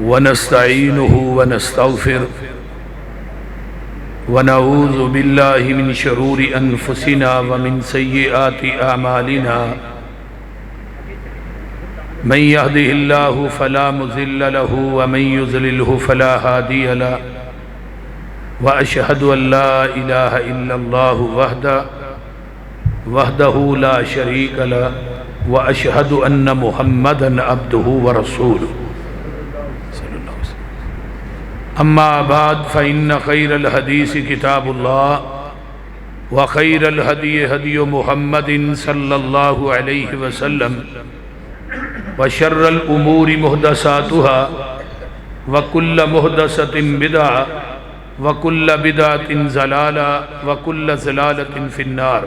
वनस्तईनुहु वनस्तगफिर वनऊज़ु बिल्लाहि मिन शुरूरि अनफुसिना व मिन सय्यिआति अमालिना मन यहदिहिल्लाहु फला मुज़िल्ल लहु व मन युज़लिलहु फला हादिय लहु व अशहदु अल्ला इलाहा इल्लल्लाहु वहदहु ला शरीक लहु व अशहदु अन्न मुहम्मदन अब्दुहु व रसूलुहु। अम्मा बाद फ़इन्न खैरल हदीस किताबुल्लाह व खैरल हदी हदी मुहम्मदिन सल्लल्लाहु अलैहि वसल्लम व शर्रल उमूरि मुहदसातुहा व कुल्ल मुहदसतिन बिदअ व कुल्ल बिदअतिन ज़लाला व कुल्ल ज़लालतिन फिन्नार।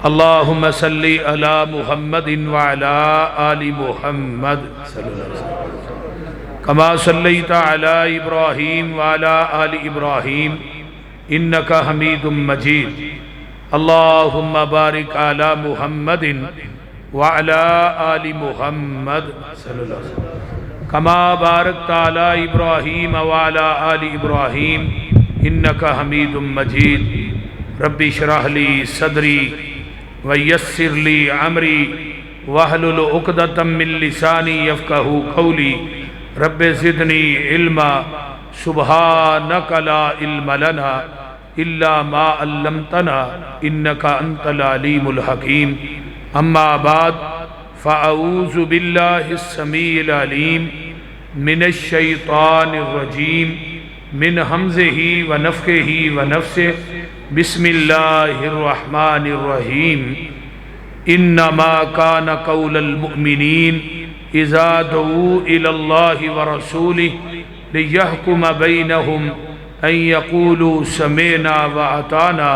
अल्लाहुम्मा सल्लि अला मुहम्मदिन व अला आलि मुहम्मद कमा सल्लैता अला इब्राहीम व अला आलि इब्राहीम इन्नका हमीदुम मजीद। अल्लाहुम्मा बारिक अला मुहम्मदिन व अला आलि मुहम्मद कमा बारकता अला इब्राहीम व अला आलि इब्राहीम इन्नका हमीदुम मजीद। रब्बि इश्रह ली सदरी व यस्सिर ली अमरी वहलुल उक़दतम मिन लिसानी यफ़क़हू क़ौली। रब्बि ज़िदनी इल्मा सुब्हानक ला इल्म लना इल्ला मा अल्लमतना इन्नका अंतल अलीमुल हकीम। अम्मा बाद फ़अऊज़ु बिल्लाहिस समीइल अलीम मिनश शैतानिर रजीम मिन हम्ज़िही व नफ़्ख़िही व नफ़्सिही। बिस्मिल्लाहिर रहमानिर रहीम। इन्नमा कान क़ौलल मुअमिनीन इज़ा दुऊ इलल्लाहि व रसूलिही लियहकुम बैनहुम अन यक़ूलू समिअना व अताना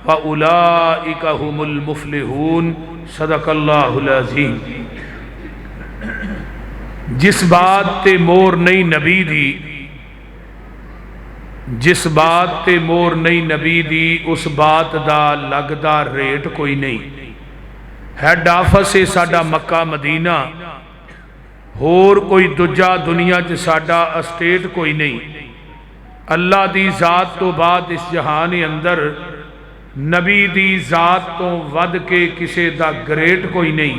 व उलाइका हुमुल मुफ़्लिहून। सदक़ल्लाहुल अज़ीम। जिस बात ते मोर नहीं नबी दी, जिस बात ते मोर नहीं नबी दी उस बात दा लगदा रेट कोई नहीं। हैड ऑफिस है साडा मक्का मदीना, होर कोई दूजा दुनिया च साडा अस्टेट कोई नहीं। अल्लाह दी जात तो बाद इस जहान अंदर नबी दी जात तो वध के किसी दा ग्रेट कोई नहीं।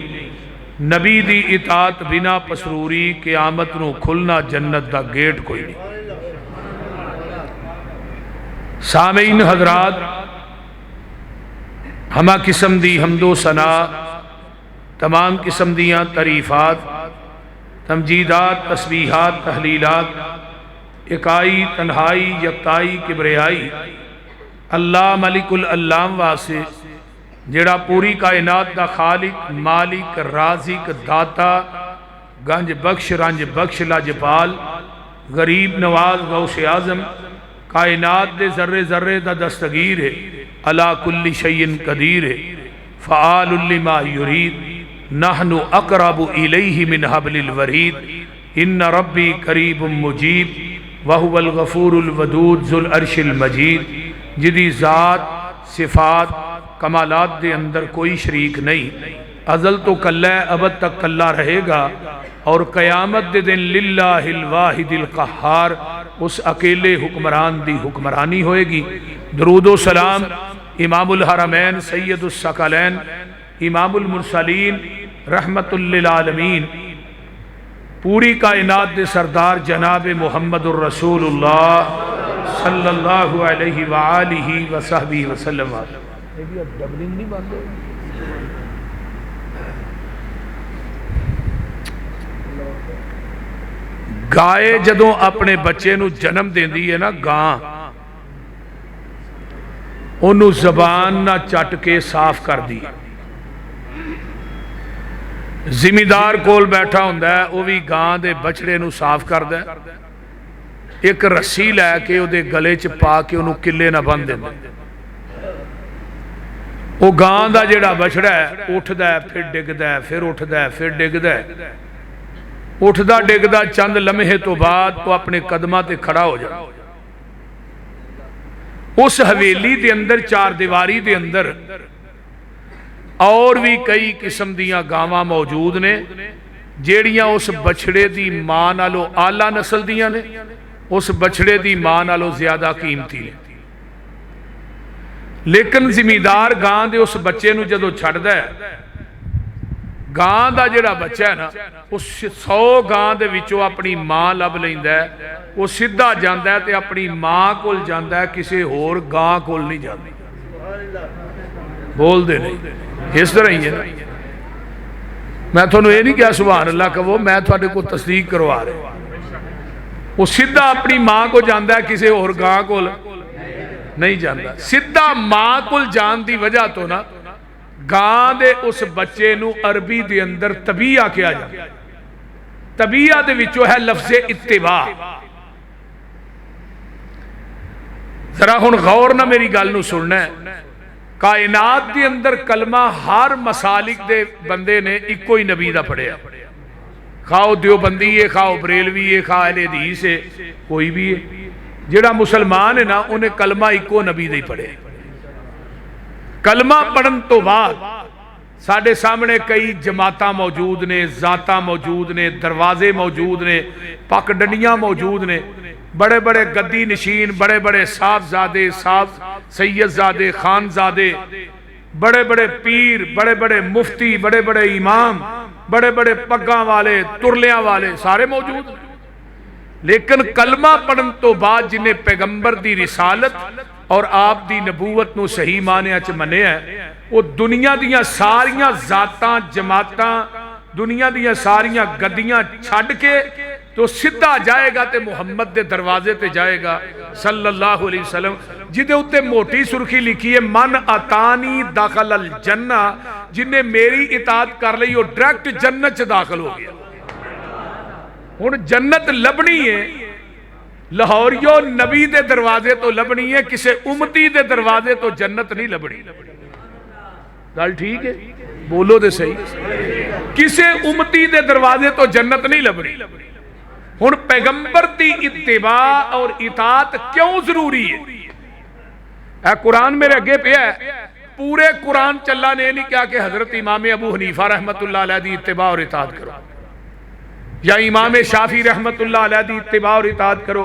नबी दी इताअत बिना पसरूरी क़यामत नूं खुलना जन्नत दा गेट कोई नहीं। सामीन हजरात, हमा किस्म दी हमदो सना, तमाम किस्म दियाँ तरीफ़ात, तमजीदात, तस्बीहात, तहलीलात, इकाई, तन्हाई, यकताई, किबरियाई अल्लाह मलिकुल अल्लाम वासे जेड़ा पूरी कायनात दा खालिक, मालिक, राज़िक, दाता, गंज बख्श, रंज बख्श, लाजपाल, गरीब नवाज, गौसे आज़म, कायनात दे जर्रे जर्रे दा दस्तगीर है, अला कुल्ली शैइन कदीर है, फ़आलुल लिमा युरीद। नहनु अक़रबु इलैहि मिन हब्लिल वरीद। इन्न रब्बी करीबुम मुजीब वहुवल गफ़ूरुल वदूद ज़ुल अर्शिल मजीद। जिदी ज़ात, सिफ़ात, कमालात दे अंदर कोई शरीक नहीं। अज़ल तो कल्ला है, अबद तक कल्ला रहेगा और क़यामत दे दिन लिल्लाहिल वाहिदिल क़हार उस अकेले हुक्मरान दी हुक्मरानी होएगी। दरूदो सलाम इमामुल हरमैन सैयदुस सकलैन इमामुल मुरसलीन रहमतुल लिल आलमीन पूरी कायनात दे सरदार जनाब मुहम्मदुर रसूलुल्लाह सल्लल्लाहु अलैहि व आलिहि व सहबिहि वसल्लम। गाय जदों अपने बच्चे नूं जन्म देंदी है ना, गां ओनू जबान ना चट के साफ कर दी। जिमीदार कोल बैठा हुंदा है, वह भी गां दे बछड़े नूं साफ करदा है। एक रस्सी लैके उहदे गले च पा के उहनूं किले ना बन दिंदा। वो गां दा जिहड़ा बछड़ा है उठदा है, फिर डिगदा है, फिर उठदा है, फिर डिगदा है। उठदा डिगदा चंद लम्हे तो बाद वो अपने कदमां ते खड़ा हो जाता। उस हवेली के अंदर, चार दीवारी के अंदर और भी कई किस्म दियां गावां मौजूद ने ਜਿਹੜੀਆਂ उस बछड़े की मां नालों आला नस्ल दियां ने, उस बछड़े की मां नालों ज्यादा कीमती ने। लेकिन जिमीदार गां के उस बच्चे नूं जदों छड्डदा है, गां का जिहड़ा बच्चा है ना, उस 100 गां दे विचों अपनी मां लभ लैंदा है, वो सीधा जांदा है ते अपनी मां कोल जांदा है, किसी होर गां कोल नहीं जांदा। बोलते नहीं इस तरह ही है ना। मैं थोनों ये नहीं कहा सुभान अल्लाह कहो, मैं थोड़े को तस्दीक करवा रहा। वो सीधा अपनी मां को जाता है, किसी होर गां को नहीं जाता। सीधा मां को जान की वजह तो ना गां दे उस बच्चे नूं अरबी दे अंदर तबीया कहा जाता। तबीया दे विचों है लफ्ज़े इत्तिबा। जरा हुण गौर ना मेरी गल नूं सुनना है। कायनात के अंदर कलमा हर मसालिक दे बंदे ने इको ही नबी दा पढ़िया, खाओ देवबंदी है, खाओ बरेलवी है, खा अहले हदीस है, कोई भी है। जिहड़ा मुसलमान है ना, उन्हें कलमा इको नबी दा ही पढ़िया। कलमा पढ़न तो बाद साडे सामने कई जमातां मौजूद ने, जातां मौजूद ने, दरवाजे मौजूद ने, पगडंडियां मौजूद ने, बड़े बड़े गद्दी नशीन, बड़े बड़े साहबजादे, साहब सैयदजादे, खानजादे, बड़े बड़े पीर, बड़े बड़े मुफ्ती, बड़े बड़े इमाम, बड़े बड़े पग्गां वाले, तुरलियां वाले सारे मौजूद। लेकिन कलमा पढ़न तो बाद जिन्हें पैगंबर दी रिसालत और आप दी नबूवत नूं सही मानिया च मन्निया, वो दुनिया दियां सारियां जातां, जमातां, दुनिया दियां सारियां गद्दियां छड्ड के तो सीधा जाएगा ते मुहम्मद दे दरवाजे ते जाएगा सल्लल्लाहु अलैहि वसल्लम, जिदे उत्ते मोटी सुर्खी लिखी है, मन अतानी दाखल अल जन्ना, जिन्हें मेरी इताअत कर ली वो डायरेक्ट जन्नत च दाखिल हो गया। हुण जन्नत लभनी है लाहौरियो नबी दे दरवाजे तो लभनी है, किसी उम्मती दे दरवाजे तो जन्नत नहीं लभनी। गल ठीक है, बोलो दे सही। किसी उम्मती दे दरवाजे तो जन्नत नहीं लभनी। हुण पैगंबर की इत्तिबा और इताअत क्यों जरूरी है? ऐ कुरान मेरे अगे पिया है, पूरे कुरान चला ने नहीं कहा कि हजरत इमाम अबू हनीफा रहमतुल्लाह अलैह दी इत्तिबा और इताअत करो, या इमाम शाफी रहमतुल्लाह अलैह दी इत्तिबा और इताअत करो,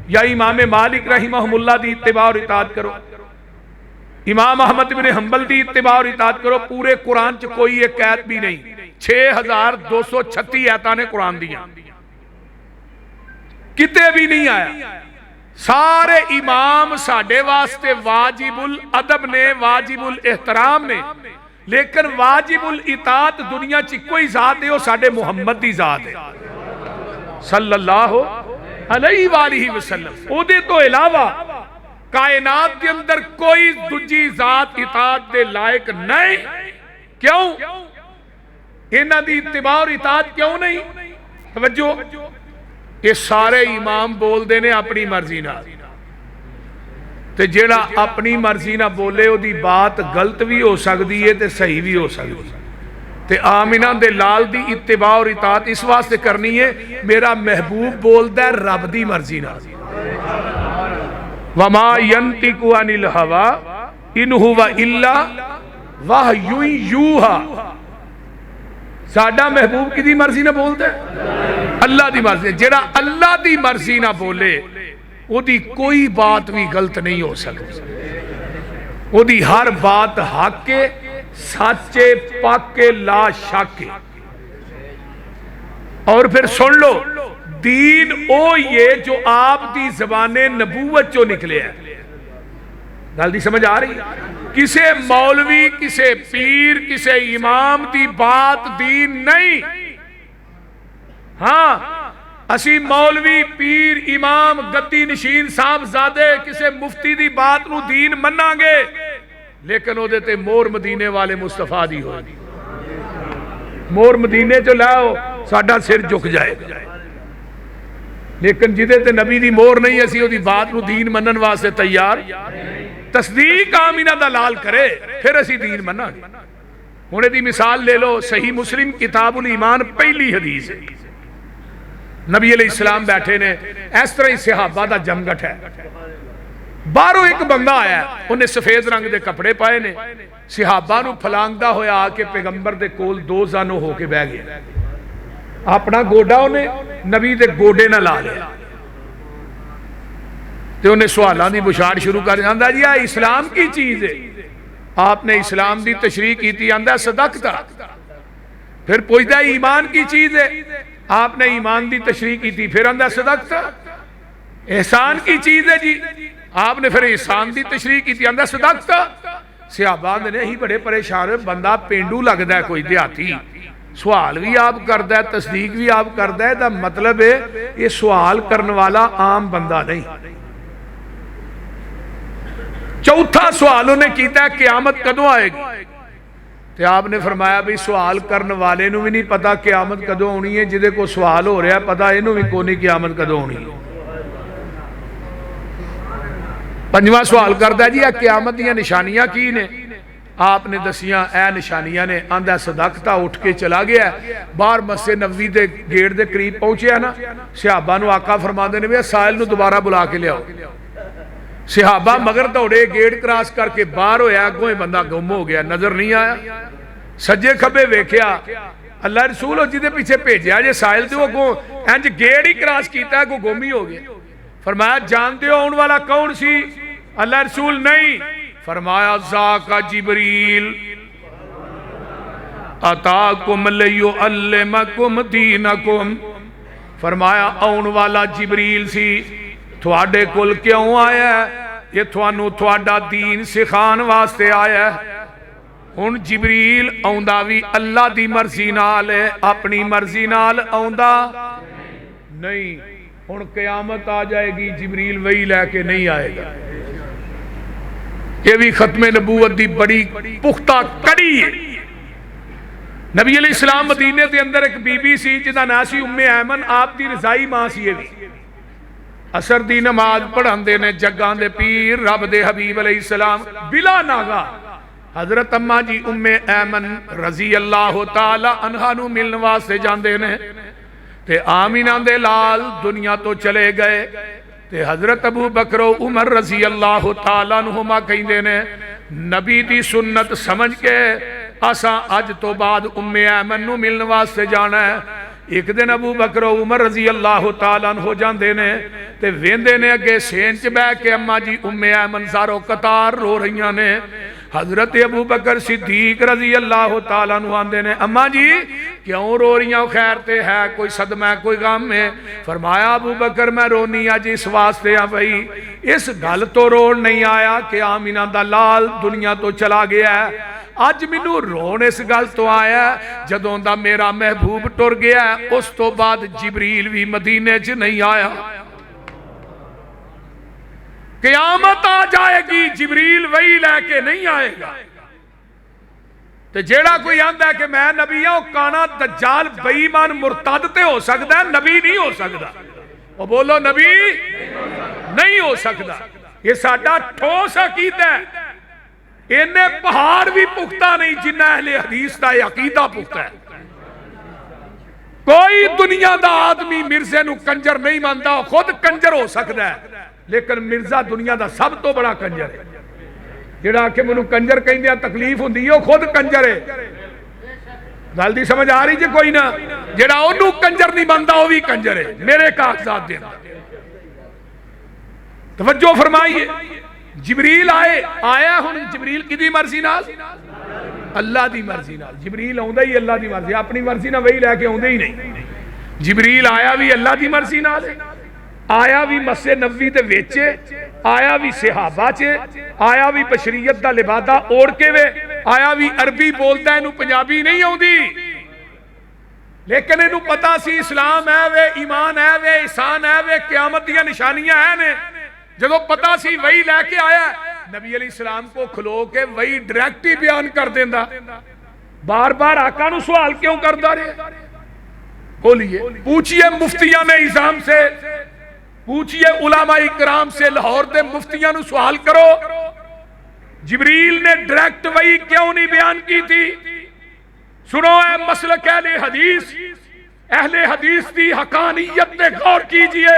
या इमाम मालिक रहिमहुल्लाह दी इत्तिबा और इताअत करो, इमाम अहमद इब्न हंबल दी इत्तिबा और इताअत करो। पूरे कुरान च कोई एक आयत भी नहीं। 6236 आयतां ने कुरान दियां, किते भी नहीं आया। सारे इमाम साडे वास्ते वाजिबुल अदब ने, वाजिबुल एहतराम ने, लेकिन वाजिबुल इताअत दुनिया च कोई जात है, वो साडे मुहम्मद दी जात है सल्लल्लाहु अलैहि वसल्लम। ओदे तो इलावा कायनात के अंदर कोई दूजी जात इताअत दे लायक नहीं। क्यों? इन्हां दी इत्तिबा और इताअत क्यों नहीं? तवज्जो, ये सारे इमाम बोलते ने अपनी मर्जी नाल, ते जेड़ा अपनी मर्जी ना बोले ओदी बात गलत भी हो सकती है ते सही भी हो सकती है। ते आमिना दे लाल दी इत्तिबा और इताअत इस वास्ते करनी है, मेरा महबूब बोलदा है रब दी मर्जी नाल। वमा यंतिकु अनिल हवा इन हुवा इल्ला वहयु यूहा। साडा महबूब किदी मर्जी ना बोलदा है? अल्लाह दी मर्जी। जेड़ा अल्लाह दी मर्जी ना बोले ओदी कोई बात भी गलत नहीं हो सकती। ओदी हर बात हक के, साचे, पाके, ला शक। और फिर सुन लो, दीन ओ ये जो आप दी जबाने नबूवत चो निकले है। गल दी समझ आ रही? किसे मौलवी, किसे पीर, किसे इमाम दी बात दीन नहीं। हाँ, असी मौलवी, पीर, इमाम, गद्दी नशीन, साहबजादे, किसे मुफ्ती दी बात नू दीन मनांगे, लेकिन ओदे ते मोर मदीने वाले मुस्तफा दी हो। मोर मदीने चो लाओ, साडा सिर झुक जाएगा। लेकिन जिदे ते नबी दी मोर नहीं, असी ओदी बात नू दीन मनन वास्ते तैयार। तस्दीक आमिना दा लाल करे, फिर असी दीन मनांगे। हुणे दी मिसाल ले लो, सही मुस्लिम किताबुल ईमान पहली हदीस है। नबी अलैहिस्सलाम बैठे ने, इस तरह ही सहाबा दा जमघट है। बाहरों एक बंदा आया, उन्हें सफेद रंग के कपड़े पाए ने, सहाबा नू फलांगदा होया आके पैगंबर दे कोल दो जानो होके बह गया। अपना गोडा उन्हें नबी के गोडे न ला लिया तो उन्हें सवालों की बुछाड़ शुरू कर दिया जी आ इस्लाम की चीज है। आपने इस्लाम की तशरीह की, आंदा सदकता। फिर पूछता ईमान की चीज है, आपने ईमान की तशरीह की, फिर आंदा सदकता। एहसान की चीज है जी, आपने फिर एहसान की तशरीह की, आंदा सदकता। सहाबा ने ही बड़े परेशान, बंदा पेंडू लगता है कोई देहाती, सवाल भी आप करता है तस्दीक भी आप करता है, मतलब है ये सवाल करने वाला आम बंदा नहीं। चौथा सवाल उन्हें किया क़यामत कदों आएगी, तो आपने फरमाया भी सवाल करने वाले भी नहीं पता क़यामत कदों आनी है, जिदे को सवाल हो रहा पता इनू भी कोई नहीं क़यामत कदों आनी है। पंजवां सवाल करता जी क़यामत दी निशानियां की ने, आपने दसिया ए निशानियां ने, आंदा सदकता। उठ के चला गया, बाहर मस्जिद नबवी के गेट के करीब पहुंचे ना, सहाबा नूं आका फरमाते ने भी साहिल नूं दोबारा बुला के लियाओ। सहाबा मगर दौड़े, गेट क्रॉस करके बाहर होया, अगों बंदा गुम हो गया, नजर नहीं आया। सज्जे खब्बे वेख्या, अल्लाह रसूल जिहदे पीछे भेजा जे साहिल ते अगों इंज गेट ही क्रॉस किया, अगों गुम ही हो गया। फरमाया जानते हो आने वाला कौन सी? अल्लाह रसूल नहीं। फरमाया ज़ाका जिब्रील अताकुम लियुअल्लिमकुम दीनकुम। फरमाया आने वाला जिब्रील सी, थोड़े कोल क्यों आया? ये थानू थोड़ा दीन सिखाने वास्ते आया। हुण जिब्रील आउंदा भी अल्लाह दी मर्जी नाल है, अपनी मर्जी नाल आउंदा नहीं। हुण क़यामत आ जाएगी, जिब्रील वही लैके नहीं आएगा। यह भी खत्मे नबूवत की बड़ी पुख्ता कड़ी है। नबी अलैहिस्सलाम मदीने के अंदर एक बीबी सी जिहदा नाम सी उम्मे ऐमन, आप दी रज़ाई मां सी। ये भी असर दी नमाज पढ़ाते ने जग्गां दे पीर रब दे हबीब अलैहिस्सलाम बिला नागा हजरत अम्मा जी उम्मे ऐमन रजी अल्लाह तआला अन्हा नूं मिलने वास्ते जांदे ने, ते आमीना दे लाल दुनिया तो चले गए, ते हजरत अबू बकर उमर रजी अल्लाह तआला अन्हुमा कहंदे ने नबी दी सुन्नत समझ के असा अज तो बाद उम्मे ऐमन नूं मिलने वास्ते जाना है। एक दिन अबू बकर उमर रजी अल्लाह तआला अन्हु जांदे ने, ते वेंदे ने अगे सेन च बह के अम्मा जी उम्मे ऐमन ज़ारो कतार रो रही ने। हजरत अबू बकर सिद्दीक रजी अल्लाह तआला अन्हु आंदे ने, अम्मा जी क्यों रो रही हो? खैर ते है कोई सदमा है, कोई गम है? फरमाया अबू बकर मैं रोनी अज इस वास्ते आ भाई, इस गल तो रोन नहीं आया कि आमीना दा लाल दुनिया तो चला गया है। अज मैनू रोन इस गल तो आया जदों दा मेरा महबूब टुर गया, उस तो बाद जिब्रील भी मदीने च नहीं आया। क़यामत आ जाएगी, जिब्रील वही लैके नहीं आएगा। तो जेड़ा कोई आंदा है कि मैं नबी हूं, काना दज्जाल बेईमान मुरतद ते हो सकता है, नबी नहीं हो सकता। वो बोलो नबी नहीं हो सकता। ये साडा ठोस अकीदा है। इन्ने पहाड़ भी पुख्ता नहीं जिन्ना अहले हदीस का अकीदा पुख्ता है। कोई दुनिया का आदमी मिर्जे नूं कंजर नहीं मानता। खुद कंजर हो सकता है, लेकिन मिर्जा दुनिया का सब तो बड़ा कंजर है। जिहड़ा आखे मैनूं कंजर कहंदे तकलीफ हुंदी है, खुद कंजर है। गल दी समझ आ रही जी कोई ना? जिहड़ा ओनू कंजर नहीं मानता वह भी कंजर है। मेरे कागजात दे तवज्जो फरमाइए। जिब्रील आया हुण जिब्रील किदी मर्जी नाल? अल्लाह दी मर्जी नाल। जिब्रील आउंदा ही अल्लाह दी मर्जी, अपनी मर्जी नाल वही लैके आउंदे ही नहीं। जिब्रील आया भी अल्लाह दी मर्जी नाल, आया भी मस्जिद नबवी दे विच, आया भी सहाबा च, आया भी बशरीयत दा लिबादा ओढ़ के वे, आया भी अरबी बोलदा, इनू पंजाबी नहीं आउंदी, लेकिन इनू पता सी इस्लाम है वे, ईमान है वे, ihसान है वे, क़यामत दी निशानियां है ने। जदों पता सी वही लैके आया, नबी अलैहिस्सलाम को खलो के वही डायरेक्ट ही बयान कर देंदा। बार बार आका नू सवाल क्यों करदा रहे? बोलिए, पूछिए मुफ्तियां ने इज़ाम से, पूछिए उलामा इकराम से, लाहौर दे मुफ्तियां नू सवाल करो जिब्रील ने डायरेक्ट वही क्यों नहीं बयान की थी? सुनो है मसलक अहले हदीस की हकानियत पे गौर कीजिए,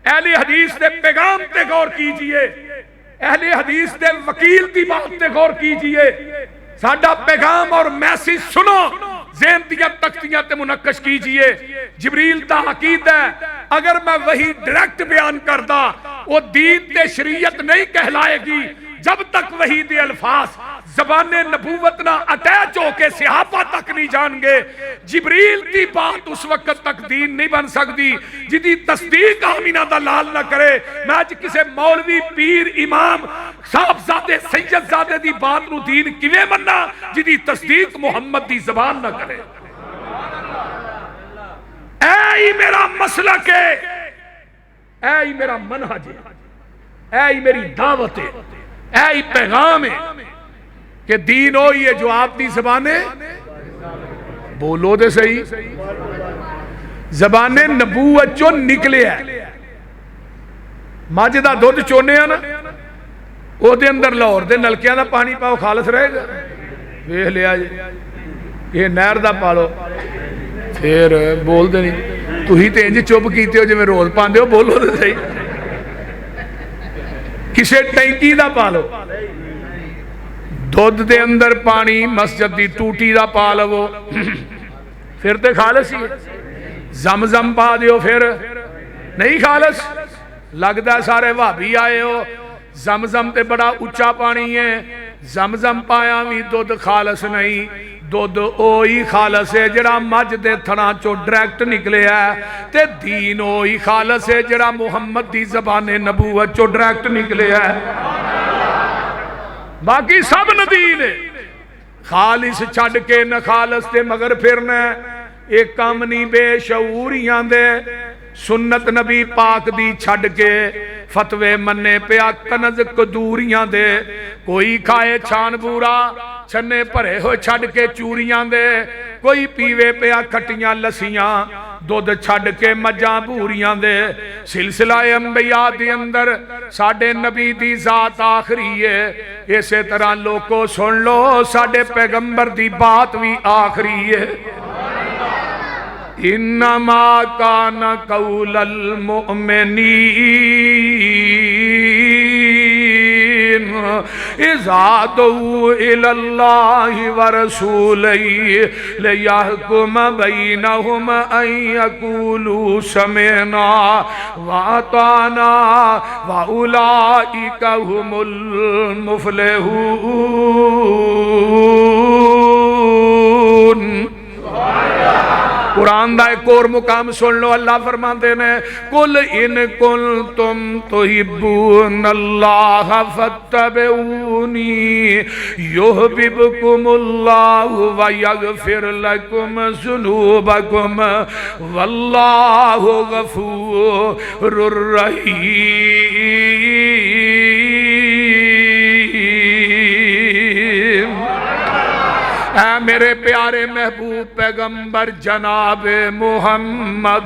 अहले हदीस के पैगाम पे गौर कीजिए, अहले हदीस के वकील की बात पे गौर कीजिए। साडा पैगाम और मैसेज सुनो, ज़हन दिया तख्तियां ते मुनक्कश कीजिए। जिबरील दा अकीदा है अगर मैं वही डायरेक्ट बयान करदा वो दीन ते शरीयत नहीं कहलाएगी जब तक वही दे अल्फाज ज़बाने नबूवत ना अटैच होके सहाबा तक नहीं जाएंगे। जिबरील की बात उस वक्त तक दीन नहीं बन सकती जिदी तस्दीक आमीना दा लाल ना करे। मैं अज किसी मौलवी पीर इमाम साहबजादे सैयदजादे दी बात नू दीन किवें मन्ना जिदी तस्दीक मुहम्मद दी ज़बान ना करे। ऐ मेरा मसलक है, ऐ मेरा मनहज है, ऐ मेरी दावत है, ऐ पैगाम है कि दीन हो ये जो आपकी ज़बाने बोलो तो सही ज़बाने नबूवत चो निकले है। मझ का दुध चोने ना ਉਹਦੇ अंदर लाहौर के नलकियां का पानी पाओ खालस रहेगा। वेख लिया जी ये नहर का पा लो फिर बोलते नहीं। तुम तो इंज चुप कीते हो जिवें रोज पाते हो, बोलो तो सही। किसी टैंकी का पा लो दुध के अंदर पानी मस्जिद की टूटी का पा लवो फिर तो खालस ही। जमजम पा दियो फिर नहीं खालस। लगता सारे भाभी आए हो। जमजम ते बड़ा उच्चा पानी है, जमजम पाया भी दुध खालस नहीं। दुध ओही खालस है जड़ा मझ दे थना चो डायरेक्ट निकले है ते दीन ओही खालस है जड़ा मुहम्मद दी ज़बाने नबूवत चो डायरेक्ट निकले है। बाकी सब नदीन है। खालिस छड़ के न खालस ते मगर फिरना एक काम नहीं बेशऊरियां दे। सुन्नत नबी पाक दी छड़ के फतवे मन्ने पिया कनज कदूरियां दे। कोई खाए छान बूरा छन्ने भरे हो छड़ के चूरियां दे। कोई पीवे पिया खट्टियां लस्सियां दुध छड़ के मज्जां भूरियां दे। सिलसिला अंबिया दे अंदर साडे नबी दी जात आखरी है। इसे तरह लोको सुन लो साडे पैगंबर दी बात भी आखरी है। इन्नमा कान कौलल मुमिनीन इज़ा दुऊ इलल्लाहि व रसूलिही लियहकुम बैनहुम अन यक़ूलू समिअना व अताना व उलाइका हुमुल मुफ़्लिहून। कुरान का एक और मुकाम सुन लो। अल्लाह फरमाते ने कुल इन कुल तुम तुहिब्बूनल्लाह फत्तबिऊनी युहब्बिबकुमुल्लाहु व यगफिर लकुम ज़ुनूबकुम वल्लाहु गफूरुर रहीम। ऐ मेरे प्यारे महबूब पैगंबर जनाब मुहम्मद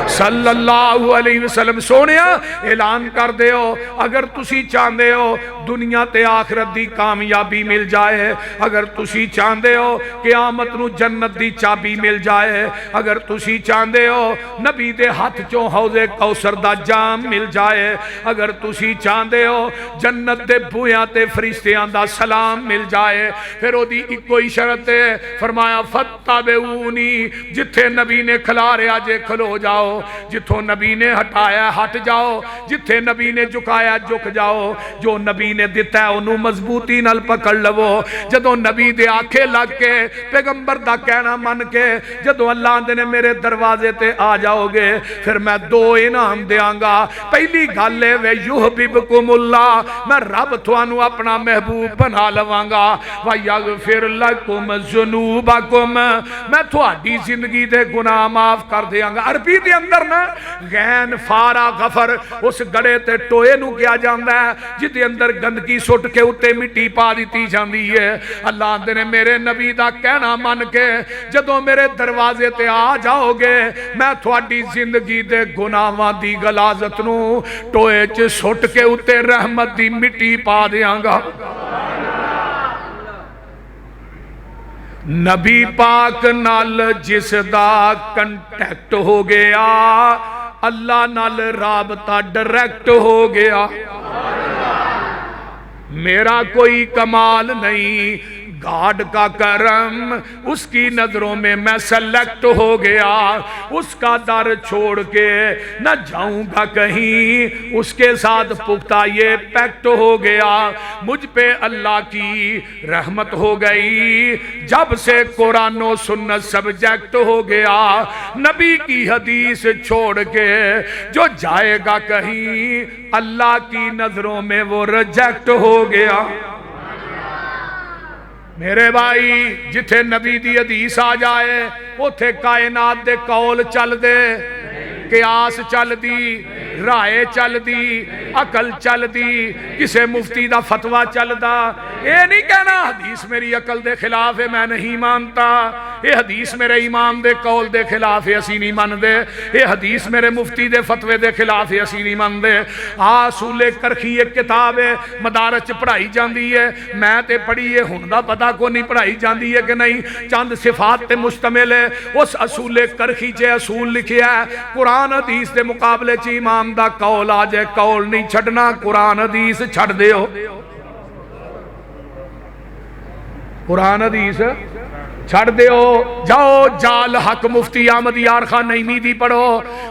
सल्लल्लाहु अलैहि वसल्लम सोनिया ऐलान कर दियो अगर तुसी चाहते हो दुनिया ते आखिरत दी कामयाबी मिल जाए, अगर तुसी चाहते हो क़यामत नू जन्नत दी चाबी मिल जाए, अगर तुसी चाहते हो नबी दे हाथ चों हौज़े कौसर दा जाम मिल जाए, अगर तुसी चाहते हो जन्नत दे बूहियां ते फरिश्तियां दा सलाम मिल जाए, फिर ओदी इक्को ही शर्त है। फरमाया फत्तबिऊनी जिथे नबी ने खिलारिया जे खलो जाओ, जिथों नबी ने हटाया हट जाओ, जिथे नबी ने झुकाया झुक जाओ, जो नबी ने दिता है उन्होंने मजबूती नाल पकड़ लवो। जदों नबी दे आखे लग के पैगंबर दा कहना मन के जदों अल्लाह दे ने मेरे दरवाजे ते आ जाओगे फिर मैं दो इनाम देंगा। पहली गल है वे युहब्बिबकुमुल्लाह, मैं रब तुहानू अपना महबूब बना लवांगा। व यगफिर लकुम ज़ुनूबकुम, मैं तुहाडी जिंदगी दे गुनाह माफ कर देंगा। अरबी दे अंदर ना गैन फारा गफर उस गड़े ते टोए नू किया जाता है जिदे अंदर गंदगी सुट के उत्ते मिट्टी पा दी जाती है। अल्लाह ने मेरे नबी दा कहना मन के जदों मेरे दरवाजे ते आ जाओगे मैं तुहाडी जिंदगी दे गुनाहां दी गलाजत नू टोए च सुट के उत्ते रहमत दी मिट्टी पा देंगा। नबी पाक नाल जिस दा कंटैक्ट हो गया अल्लाह नाल राबता डायरेक्ट हो गया। मेरा कोई कमाल नहीं, गाड का करम, उसकी नजरों में मैं सेलेक्ट हो गया, उसका दर छोड़ के न जाऊंगा कहीं, उसके साथ पुख्ता ये पैक्ट हो गया। मुझ पे अल्लाह की रहमत हो गई जब से कुरान और सुन्नत सब्जेक्ट हो गया। नबी की हदीस छोड़ के जो जाएगा कहीं, अल्लाह की नजरों में वो रिजेक्ट हो गया। मेरे भाई, जिथे नबी दी हदीस आ जाए उथे कायनात दे कौल चल दे, कियास चलदी, राय चलदी, अकल चलदी, किसे मुफ्ती दा फतवा चलदा। ये नहीं कहना हदीस मेरी अकल दे खिलाफ है मैं नहीं मानता, ये हदीस मेरे इमाम दे कौल दे खिलाफ है असी नहीं मानते, ये हदीस मेरे मुफ्ती दे फतवे दे खिलाफ है असी नहीं मानते। आ सूले करखी एक किताब है, मदारस च पढ़ाई जाती है, मैं तो पढ़ी है, हुण दा पता को नहीं पढ़ाई जाती है कि नहीं। चंद सिफात ते मुश्तमिल है। उस असूले करखी च असूल लिखिया है, कुरान हदीस के मुकाबले च इमाम दा कौल आ जाए, कौल नहीं छड़ना, कुरान हदीस छड़ दियो। कुरान हदीस छड़ दियो, जाओ जाल हक मुफ्ती अहमद यार खान नईमी दी पढ़ो,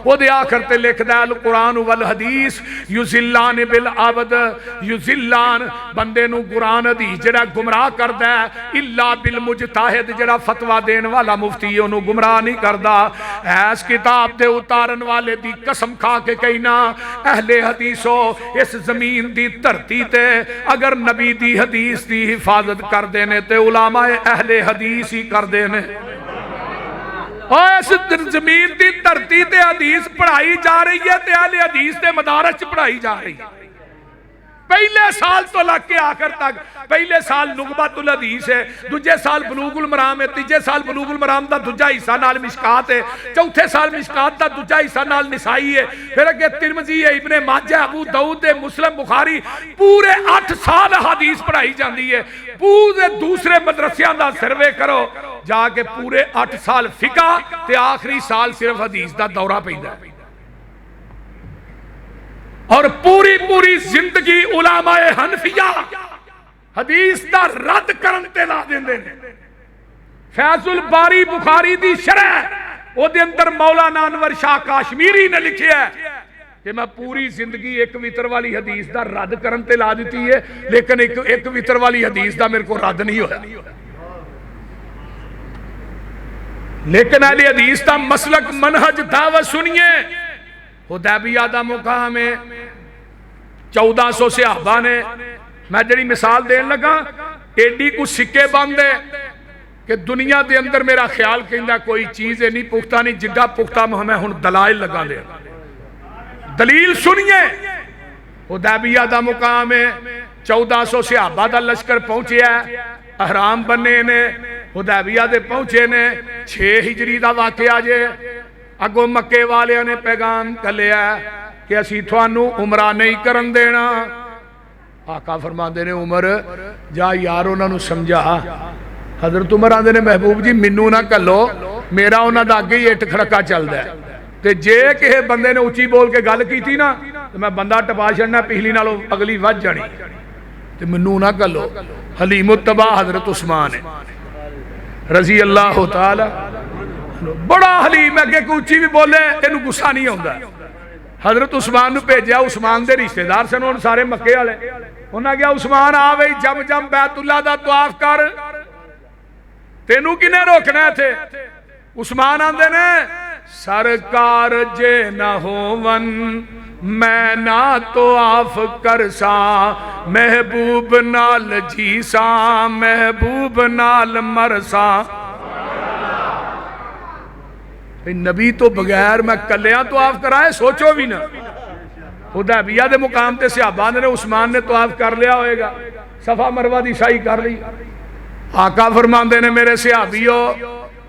ओदे आखिर ते लिखदा अल कुरान वल हदीस युजिल्लान बिल अबद, युजिल्लान बंदे नू कुरान हदीस जेड़ा गुमराह करदा है, इल्ला बिल मुजताहिद जेड़ा फतवा देने वाला मुफ्ती ओनू गुमराह नहीं करदा। ऐस किताब दे उतारन वाले दी कसम खा के कहना, अहले हदीसो इस जमीन दी धरती ते अगर नबी दी हदीस दी हिफाजत करदे ने ते उलामाए अहले हदीस करते हैं। इस जमीन की धरती ते हदीस पढ़ाई जा रही है, ते अहले हदीस के मदारस च पढ़ाई जा रही है। पहले साल तो लग के आखिर तक, पहले साल नुगबतुल हदीस है, दूजे साल बलूगुल मराम है, तीजे साल बलूगुल मराम का दूजा हिस्सा नाल मिशकात है, चौथे साल मिशकात का दूजा हिस्सा नाल निसाई है, फिर अगे तिरमिज़ी है, इब्ने माजा, अबू दाऊद है, मुस्लिम बुखारी, पूरे 8 साल हदीस पढ़ाई जाती है। पूरे दूसरे मदरसियां का सर्वे करो जाके, पूरे 8 साल फिका ते आखिरी साल सिर्फ हदीस का दौरा पैंदा है। और पूरी पूरी जिंदगी उलामाए हनफिया हदीस का रद्द करन ते ला देंदे ने। फैजुल बारी बुखारी दी शरह ओदे अंदर मौलाना अनवर शाह काश्मीरी ने लिखिया है कि मैं पूरी जिंदगी एक वितर वाली हदीस का रद्द करन ते ला दी है, लेकिन एक वितर वाली हदीस का मेरे को रद्द नहीं होया। लेकिन अहले हदीस का मसलक मनहज दावत सुनिए। हुदैबिया दा मुकाम है, 1400 सहाबा ने, मैं जी मिसाल देन लगा, एडी कुछ सिक्के बंद है कि दुनिया के अंदर मेरा ख्याल कहता कोई चीज है नहीं पुख्ता नहीं जिड्डा पुख्ता मैं हुण दलाइल लगा दे। दलील सुनिए। हुदैबिया दा मुकाम है, 1400 सहाबा दा लश्कर पहुंचे, अहराम बने ने, हुदैबिया दे पहुंचे ने, 6 हिजरी का वाकया जे। अगों मक्के वालियां ने पैगाम कलिया कि असी थानू उमरा नहीं करन देना। आका फरमाते ने उमर जा यार उन्होंने समझा। हजरत उमर आते ने महबूब जी मैनू ना कलो, मेरा उन्होंने दा अगे ही इट खड़का चलता है, तो जे किसी बंदे ने उची बोल के गल की ना तो मैं बंदा टपा छड़ना, पिछली नालों अगली वध जानी, तो मैनू ना कलो। हलीमुत्तबा हजरत उस्मान है रजी अल्लाह तआला, बड़ा हलीम, अगे कोई उची भी बोले तेन गुस्सा नहीं आता। हजरत उस्मान भेजा, उस्मान के रिश्तेदार सन उन सारे मक्के वाले, उन्हें कहा उस्मान आ बई जम जम बैतुल्ला दा तवाफ कर, तेनू किने रोकना थे। उस्मान आंदे ने सरकार जे ना होवन मैं ना तवाफ कर सा, महबूब नाल जी सा, महबूब नाल मर सा। नबी तो बगैर मैं कलिया तवाफ कराए सोचो भी ना। हुदैबिया दे मुकाम ते सहाबा ने उस्मान ने तवाफ कर लिया होएगा, सफा मरवा दी साई कर ली। आका फरमांदे ने मेरे सहाबियो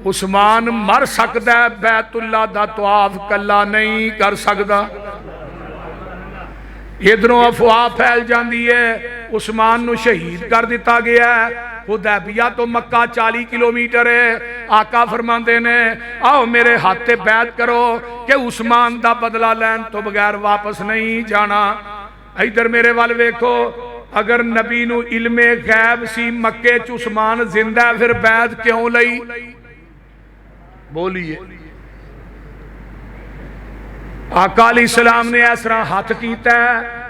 उस्मान मर सकता है, बैतुल्ला दा तवाफ कला नहीं कर सकता। इधरों अफवाह फैल जाती है उस्मान नू शहीद कर दिता गया है। हुदैबिया तो मक्का 40 किलोमीटर है। आका फरमाते ने आओ मेरे हाथ से बैत करो कि उस्मान का बदला लैन तो बगैर वापस नहीं जाना। इधर मेरे वाल वेखो, अगर नबी नू इल्मे गैब सी मक्के च उस्मान जिंदा फिर बैत क्यों लई? बोलिए। आका अलैहिस्सलाम ने इस तरह हाथ किया,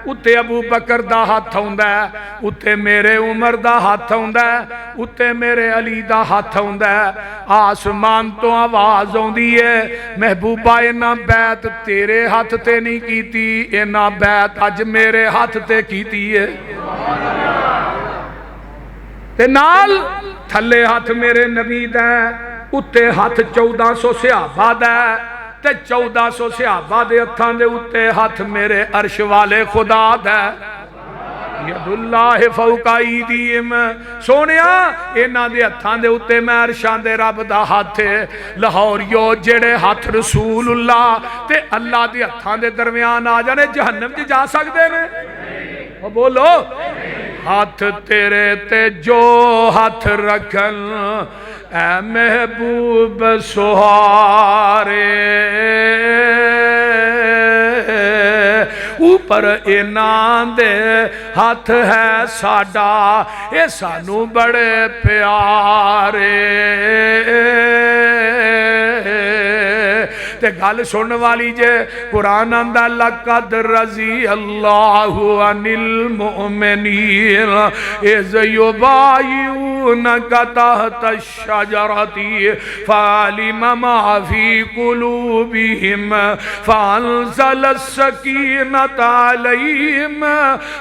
उत्ते अबू बकर दा हाथ आउंदा है, उत्ते मेरे उमर दा हाथ आउंदा है, उत्ते मेरे अली दा हाथ आउंदा है। आसमान तो आवाज आउंदी है, महबूबा इन्हां बैत तेरे हाथ ते नहीं कीती, इन्हां बैत अज मेरे हाथ ते कीती है। ते नाल थले हाथ मेरे नबी दा, उत्ते हाथ 1400 सहाबा दा, ते 1400 सहाबा दे हत्थां दे उत्ते हाथ मेरे अर्श वाले खुदा दा। यदुल्लाह फौका ईदीम, सोनिया इन्हां दे हत्थां दे उत्ते मैं अर्शां दे रब दा हाथ है। लाहौरियो जेड़े हाथ रसूलुल्लाह ते अल्लाह दे हत्थां दे दरमियान आ जाने जहन्नम च जा सकदे ने? बोलो। हाथ तेरे ते जो हाथ रखन ऐ महबूब सुहारे, ऊपर इन्हां दे हाथ है साडा, ये सानू बड़े प्यारे। ते गल सुनने वाली जे कुरान आंदा लक़द रज़ी अल्लाहु अनिल मुमिनीन इज़ युबायिऊनका तहत अश-शजरति फ़अलिम मा फ़ी क़ुलूबिहिम फ़अंज़ल अस-सकीनत अलैहिम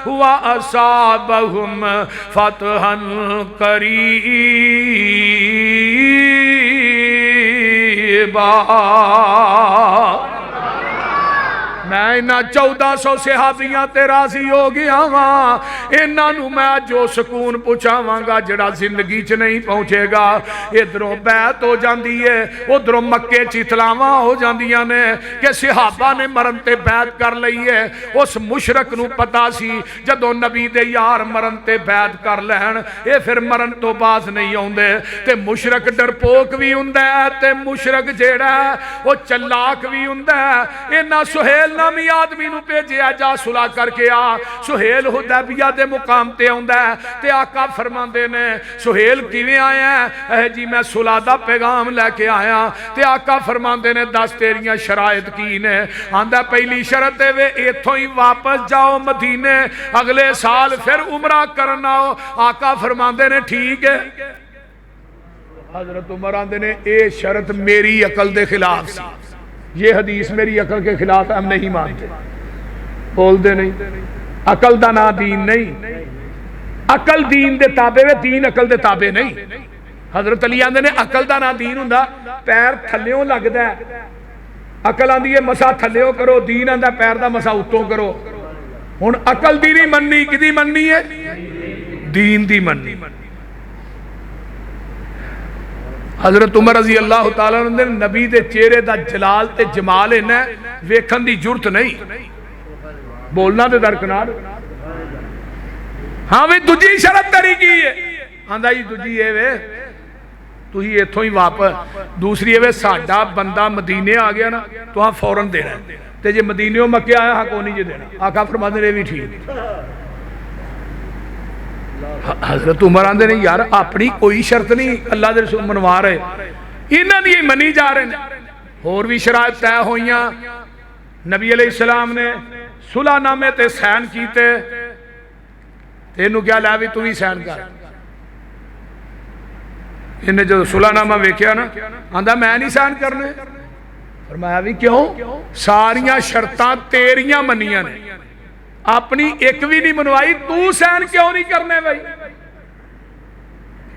व असाबहुम फ़तहन क़रीबा। मैं इन्हां 1400 सहाबियां ते राजी हो गया वा, इन्हां मैं जो सुकून पहुंचावांगा जिहड़ा जिंदगी च नहीं पहुंचेगा। इधरों बैत हो जाती है, उधरों मक्के च इतलावां हो जांदियां ने कि सहाबा ने मरन ते बैत कर लई है। उस मुशरक नूं पता सी जदों नबी दे यार मरन ते बैत कर लैण, ये फिर मरन तो बाज नहीं आउंदे। ते मुशरक डरपोक भी हुंदा है ते मुशरक जेड़ा वो चलाक भी हुंदा है। इन्हां सुहेल नामी आदमी नूं भेजिया, जा सुलह करके आ। सुहेल हुदैबिया दे मुकाम ते आउंदा है ते आका फरमांदे ने सुहेल किवें आया है? जी मैं सुलह दा पैगाम लैके आया। ते आका फरमांदे ने दस तेरियां शरायत की ने? आंदा पहली शरत है वे इथों ही वापस जाओ मदीने, अगले साल फिर उमरा करना आओ। आका फरमांदे ने ठीक है। हजरत उमर आंदे ने ये शरत मेरी अकल दे खिलाफ सी, ये हदीस मेरी अकल के खिलाफ, हम नहीं मानते। बोलते नहीं, अकल दा ना दीन नहीं। अकल दीन दे ताबे वे, दीन अकल दे ताबे नहीं। हजरत अली आंदे ने अकल दा ना दीन हुंदा, पैर थल्लेओं लगदा है। अकल आंदी है मसा थल्लेओं करो, दीन आंदा पैर दा मसा उत्तों करो। हुण अकल दी नहीं मननी, किदी मननी है? दीन दी मननी। हजरत उमर रजी अल्लाह तआला ने नबी दे चेहरे दा जलाल ते जमाल इन्ना वेखन दी जुरत नहीं। बोलना तो दरकनार। हाँ भी दूजी शरत तरी की है? आंदा जी दूजी ये वे तुही इथों ही वापस, दूसरी वे साडा बंदा मदीने आ गया ना तो हाँ फौरन देना, ते जे मदीने मक्के आया हाँ कोई नहीं जे देना। आका फरमांदे ने भी ठीक। हजरत उमर आंदे ने यार अपनी कोई शर्त नहीं, अल्लाह दे रसूल मनवा रहे, इन्हां दी मनी जा रहे हैं। होर भी शरायत तय होइयां। नबी अलैहिस्सलाम ने सुलहनामे ते सैन कीते, तेनू क्या लै भी तू भी सैन कर। इन्हें जो सुलहनामा वेख्या ना आंदा मैं नहीं सैन करने। फरमाया भी क्यों? सारियां शर्तां तेरियां मनियां ने, अपनी एक भी नहीं मनवाई, तू सैन क्यों नहीं करने भाई?